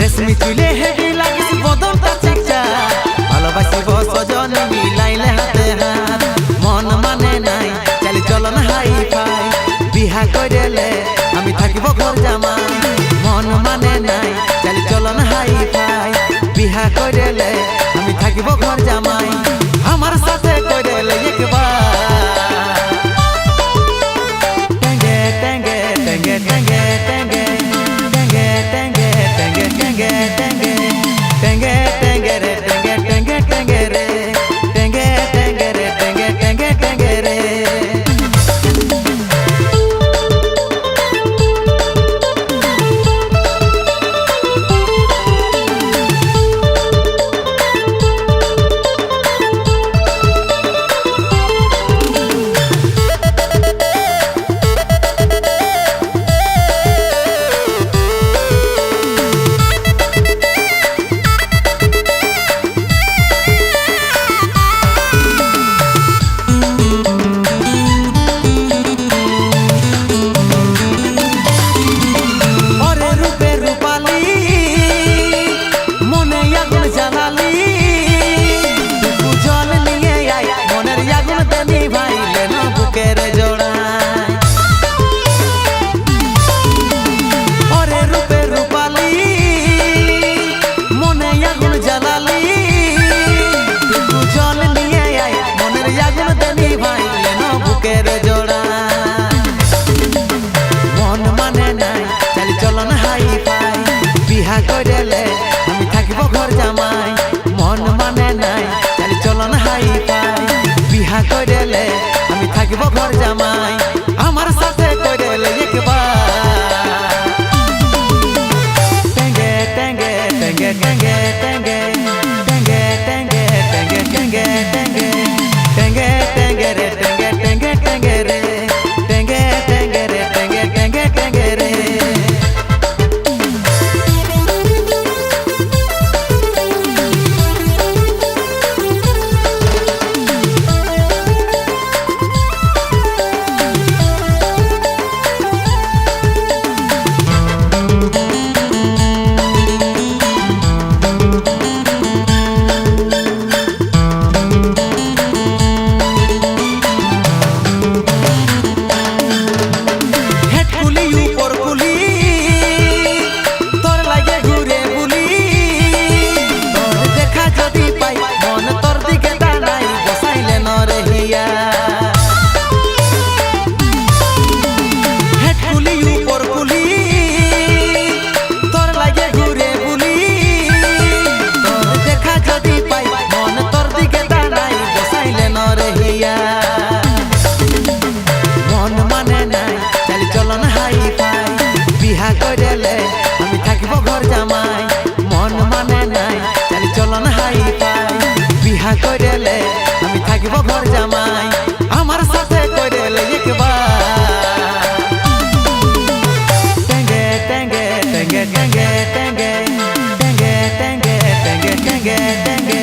রেশমি চুলে হেভি লাগিস বদনটা চিকচা ভালোবাসিব সজন মিলাইলে হাতে হাত মন মানে নাই চালি চলন হাই ফাই বিহা কইলে আমি থাকিব ঘর জামাই মন মানে নাই চালি চলন হাই ফাই বিহা কইলে আমি থাকিব ঘর জামাই আমার সাথে কইলে একবার টেঙ্গে টেঙ্গে টেঙ্গে টেঙ্গে টেঙ্গে টেঙ্গে টেঙ্গে টেঙ্গে টেঙ্গে টেঙ্গে টেঙ্গে টেঙ্গে রে টেঙ্গে টেঙ্গে টেঙ্গে রে টেঙ্গে টেঙ্গে রে টেঙ্গে টেঙ্গে টেঙ্গে রে বিহা কইলে আমি থাকিব ঘর জামাই মন মানে নাই চালি চলন হাই ফাই বিহা কইলে আমি থাকিব ঘর জামাই আমার সাথে কইলে একবার টেঙ্গে টেঙ্গে টেঙ্গে টেঙ্গে টেঙ্গে টেঙ্গে টেঙ্গে টেঙ্গে টেঙ্গে টেঙ্গে টেঙ্গে টেঙ্গে রে টেঙ্গে টেঙ্গে টেঙ্গে রে টেঙ্গে টেঙ্গে রে টেঙ্গে টেঙ্গে টেঙ্গে রে মন মানে নাই চালি চলন হাই ফাই বিহা কইলে আমি থাকিব ঘর জামাই মন মানে নাই চালি চলন হাই ফাই বিহা কইলে আমি থাকিব ঘর জামাই আমার সাথে কইলে একবার টেঙ্গে টেঙ্গে টেঙ্গে টেঙ্গে টেঙ্গে টেঙ্গে টেঙ্গে টেঙ্গে টেঙ্গে টেঙ্গে